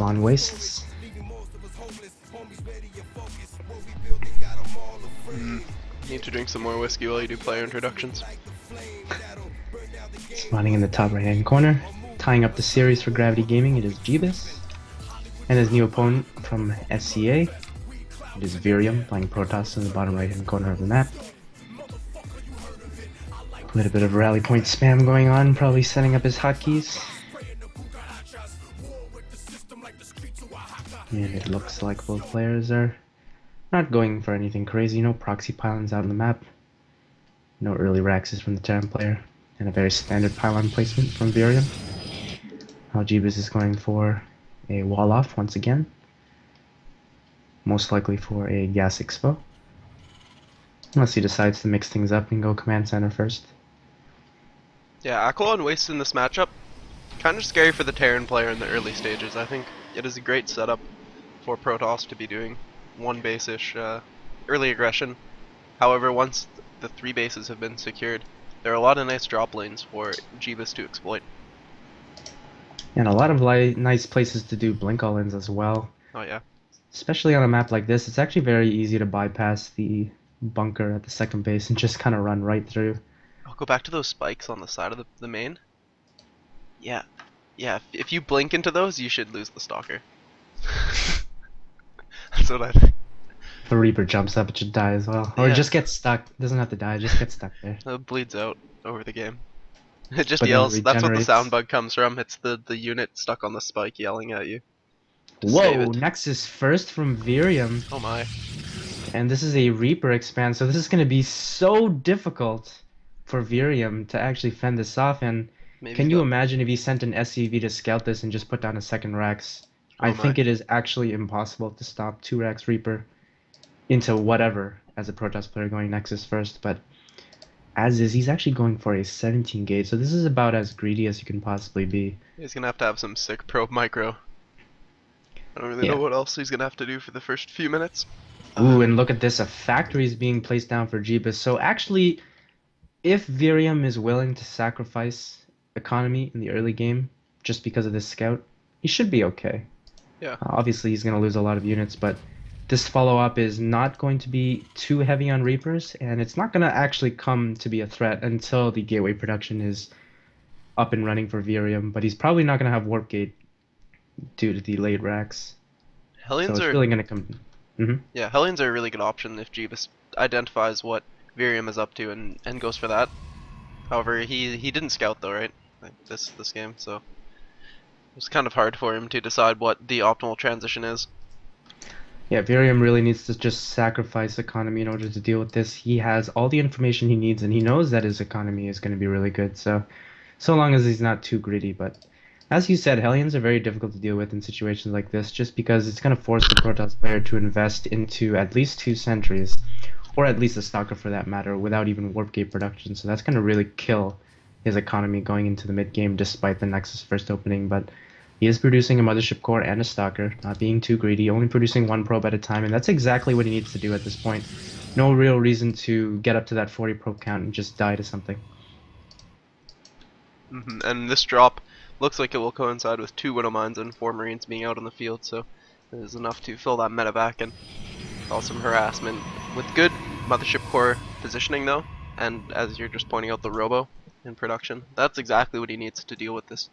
Akilon wastes. Need to drink some more whiskey while you do player introductions. Spawning in the top right hand corner. Tying up the series for Gravity Gaming, it is Jeebus. And his new opponent from SCA, it is Virium, playing Protoss in the bottom right hand corner of the map. A little bit of rally point spam going on, probably setting up his hotkeys. And it looks like both players are not going for anything crazy. No proxy pylons out on the map. No early Raxes from the Terran player. And a very standard pylon placement from Virium. Now Jeebus is going for a wall off once again. Most likely for a gas expo. Unless he decides to mix things up and go command center first. Yeah, Akilon wastes in this matchup. Kind of scary for the Terran player in the early stages. I think it is a great setup for Protoss to be doing one base-ish early aggression. However, once the 3 bases have been secured, there are a lot of nice drop lanes for Jeebus to exploit. And a lot of nice places to do blink all-ins as well. Oh yeah. Especially on a map like this, it's actually very easy to bypass the bunker at the second base and just kind of run right through. I'll go back to those spikes on the side of the main. Yeah. Yeah, if you blink into those, you should lose the Stalker. That's what I think. If a Reaper jumps up, it should die as well. Or Yeah. just get stuck. Doesn't have to die, just get stuck there. It bleeds out over the game. It just But then yells. That's what the regenerates. sound bug comes from. It's the unit stuck on the spike yelling at you. to Whoa, save it. Nexus first from Virium. Oh my. And this is a Reaper expand, so this is going to be so difficult for Virium to actually fend this off. And Maybe can you imagine if he sent an SCV to scout this and just put down a second Rax? I think it is actually impossible to stop 2 Rax Reaper into whatever as a Protoss player going Nexus first, but as is, he's actually going for a 17 gauge, so this is about as greedy as you can possibly be. He's gonna have to have some sick probe micro. I don't really know what else he's gonna have to do for the first few minutes. Ooh, and look at this, a factory is being placed down for Jeebus. So actually, if Virium is willing to sacrifice economy in the early game just because of this scout, he should be okay. Yeah. Obviously, he's going to lose a lot of units, but this follow-up is not going to be too heavy on Reapers, and it's not going to actually come to be a threat until the gateway production is up and running for Virium, but he's probably not going to have Warp Gate due to the late racks. Hellions so it's are really going to come... Yeah, Hellions are a really good option if Jeebus identifies what Virium is up to and goes for that. However, he didn't scout though, right? Like this game, so it was kind of hard for him to decide what the optimal transition is. Yeah, Virium really needs to just sacrifice economy in order to deal with this. He has all the information he needs, and he knows that his economy is going to be really good, so long as he's not too greedy. But as you said, Hellions are very difficult to deal with in situations like this, just because it's going to force the Protoss player to invest into at least 2 sentries, or at least a Stalker for that matter, without even Warp Gate production, so that's going to really kill his economy going into the mid-game, despite the Nexus first opening. But he is producing a Mothership Core and a Stalker, not being too greedy, only producing 1 probe at a time, and that's exactly what he needs to do at this point. No real reason to get up to that 40 probe count and just die to something. And this drop looks like it will coincide with 2 Widow Mines and 4 Marines being out on the field, so it is enough to fill that medevac and cause some harassment. With good Mothership Core positioning though, and as you're just pointing out, the Robo in production, that's exactly what he needs to deal with this.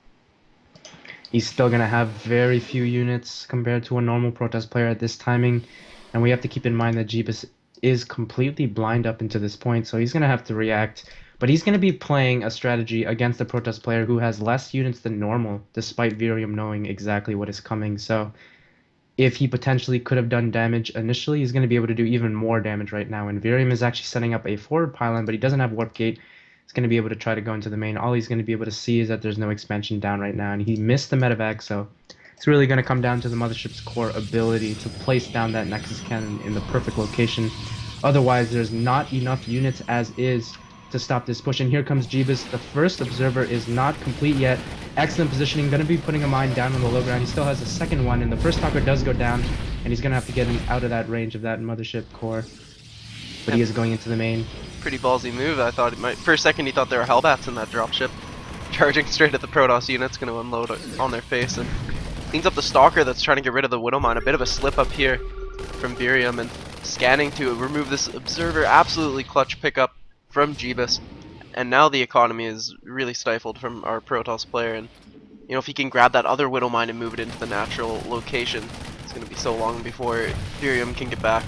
He's still going to have very few units compared to a normal Protoss player at this timing, and we have to keep in mind that Jeebus is completely blind up until this point, so he's going to have to react. But he's going to be playing a strategy against a Protoss player who has less units than normal, despite Virium knowing exactly what is coming. So if he potentially could have done damage initially, he's going to be able to do even more damage right now. And Virium is actually setting up a forward pylon, but he doesn't have Warp Gate. He's going to be able to try to go into the main. All he's going to be able to see is that there's no expansion down right now, and he missed the medevac, so it's really going to come down to the Mothership's core ability to place down that Nexus cannon in the perfect location. Otherwise, there's not enough units as is to stop this push. And here comes Jeebus. The first observer is not complete yet. Excellent positioning. Going to be putting a mine down on the low ground. He still has a second one, and the first Stalker does go down, and he's going to have to get him out of that range of that Mothership core. But he is going into the main. Pretty ballsy move. I thought it might. For a second, he thought there were Hellbats in that dropship, charging straight at the Protoss units, going to unload on their face, and Cleans up the Stalker that's trying to get rid of the Widowmine. A bit of a slip up here from Virium, and scanning to remove this Observer. Absolutely clutch pickup from Jeebus. And now the economy is really stifled from our Protoss player, and you know, if he can grab that other Widowmine and move it into the natural location, it's going to be so long before Virium can get back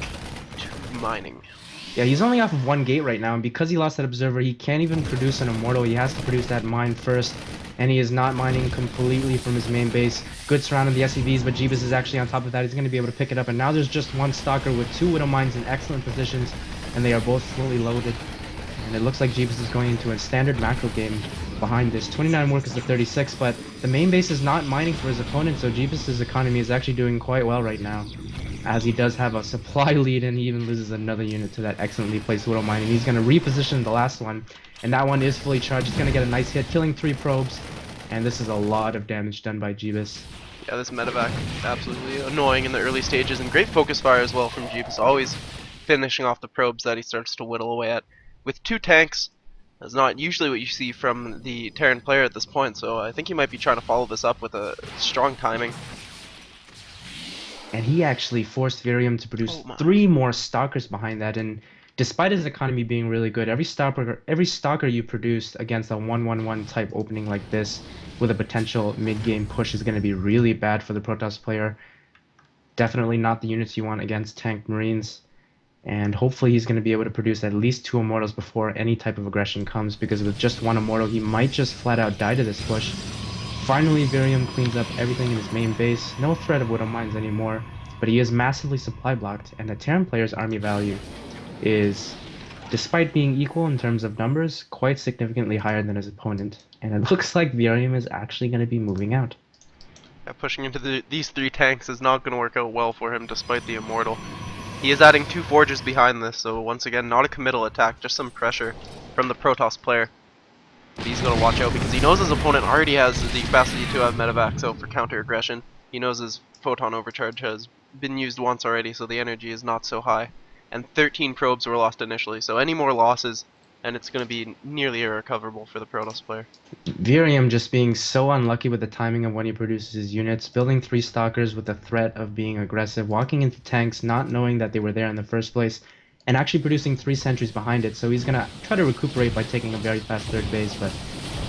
to mining. Yeah, he's only off of one gate right now, and because he lost that Observer, he can't even produce an Immortal. He has to produce that mine first, and he is not mining completely from his main base. Good surround of the SCVs, but Jeebus is actually on top of that. He's going to be able to pick it up, and now there's just one Stalker with two Widowmines in excellent positions, and they are both fully loaded. And it looks like Jeebus is going into a standard macro game behind this. 29 workers to 36, but the main base is not mining for his opponent, so Jeebus' economy is actually doing quite well right now, as he does have a supply lead, and he even loses another unit to that excellently placed Widow Mine, and he's going to reposition the last one, and that one is fully charged. He's going to get a nice hit, killing 3 probes, and this is a lot of damage done by Jeebus. Yeah, this medevac absolutely annoying in the early stages, and great focus fire as well from Jeebus, always finishing off the probes that he starts to whittle away at. With 2 tanks, that's not usually what you see from the Terran player at this point, so I think he might be trying to follow this up with a strong timing. And he actually forced Virium to produce 3 more Stalkers behind that, and despite his economy being really good, every Stalker you produce against a 1-1-1 type opening like this with a potential mid-game push is going to be really bad for the Protoss player. Definitely not the units you want against tank Marines. And hopefully he's going to be able to produce at least 2 Immortals before any type of aggression comes, because with just 1 Immortal he might just flat out die to this push. Finally, Virium cleans up everything in his main base. No threat of Widow Mines anymore, but he is massively supply blocked, and the Terran player's army value is, despite being equal in terms of numbers, quite significantly higher than his opponent. And it looks like Virium is actually going to be moving out. Yeah, pushing into these 3 tanks is not going to work out well for him despite the Immortal. He is adding 2 Forges behind this, so once again, not a committal attack, just some pressure from the Protoss player. But he's going to watch out because he knows his opponent already has the capacity to have medevacs out for counter-aggression. He knows his Photon Overcharge has been used once already, so the energy is not so high. And 13 probes were lost initially, so any more losses, and it's going to be nearly irrecoverable for the Protoss player. Virium just being so unlucky with the timing of when he produces his units, building 3 Stalkers with the threat of being aggressive, walking into tanks not knowing that they were there in the first place, and actually producing 3 sentries behind it. So he's going to try to recuperate by taking a very fast third base, but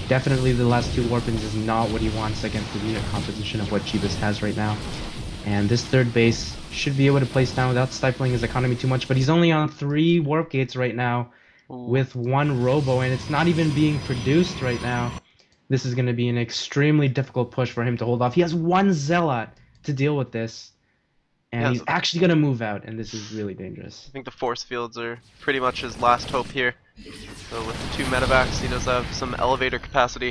definitely the last 2 Warpins is not what he wants against the unit composition of what Jeebus has right now. And this third base should be able to place down without stifling his economy too much, but he's only on 3 warp gates right now. Ooh. With 1 robo, and it's not even being produced right now. This is going to be an extremely difficult push for him to hold off. He has 1 Zealot to deal with this, and he's actually going to move out, and this is really dangerous. I think the force fields are pretty much his last hope here. So with the 2 medevacs, he does have some elevator capacity.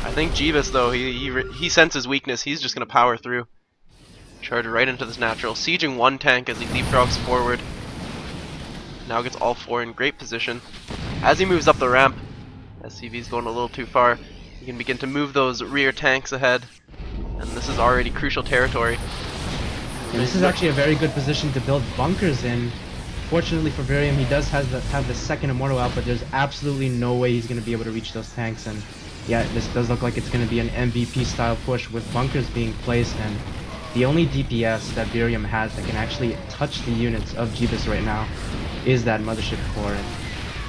I think Jeebus, though, he senses weakness. He's just going to power through. Charge right into this natural. Sieging 1 tank as he leapfrogs forward. Now gets all 4 in great position. As he moves up the ramp, SCV's going a little too far. He can begin to move those rear tanks ahead, and this is already crucial territory. And this is actually a very good position to build bunkers in. Fortunately for Virium, he does have the second Immortal out, but there's absolutely no way he's going to be able to reach those tanks. And yeah, this does look like it's going to be an MVP style push with bunkers being placed, and the only DPS that Virium has that can actually touch the units of Jeebus right now is that Mothership core, and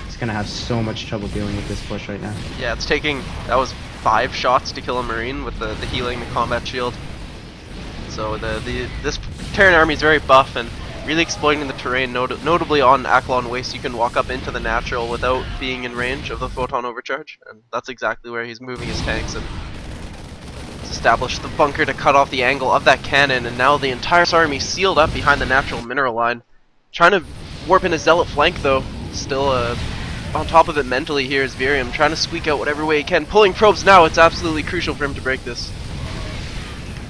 it's gonna have so much trouble dealing with this push right now. Yeah, it's taking, that was 5 shots to kill a Marine with the healing, the combat shield. So this Terran army is very buff and really exploiting the terrain, notably on Akilon Waste. You can walk up into the natural without being in range of the Photon Overcharge, and that's exactly where he's moving his tanks, and established the bunker to cut off the angle of that cannon, and now the entire army sealed up behind the natural mineral line. Trying to warp in a Zealot flank, though. Still on top of it mentally here is Virium, trying to squeak out whatever way he can. Pulling probes now, it's absolutely crucial for him to break this.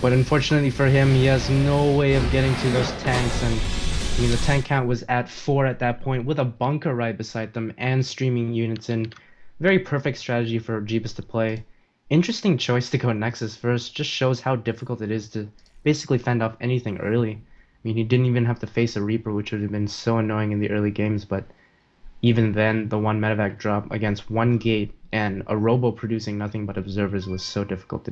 But unfortunately for him, he has no way of getting to those tanks, and I mean, the tank count was at 4 at that point, with a bunker right beside them and streaming units in. Very perfect strategy for Jeebus to play. Interesting choice to go Nexus first, just shows how difficult it is to basically fend off anything early. I mean, he didn't even have to face a Reaper, which would have been so annoying in the early games, but even then, the 1 medevac drop against 1 gate and a robo producing nothing but observers was so difficult to do.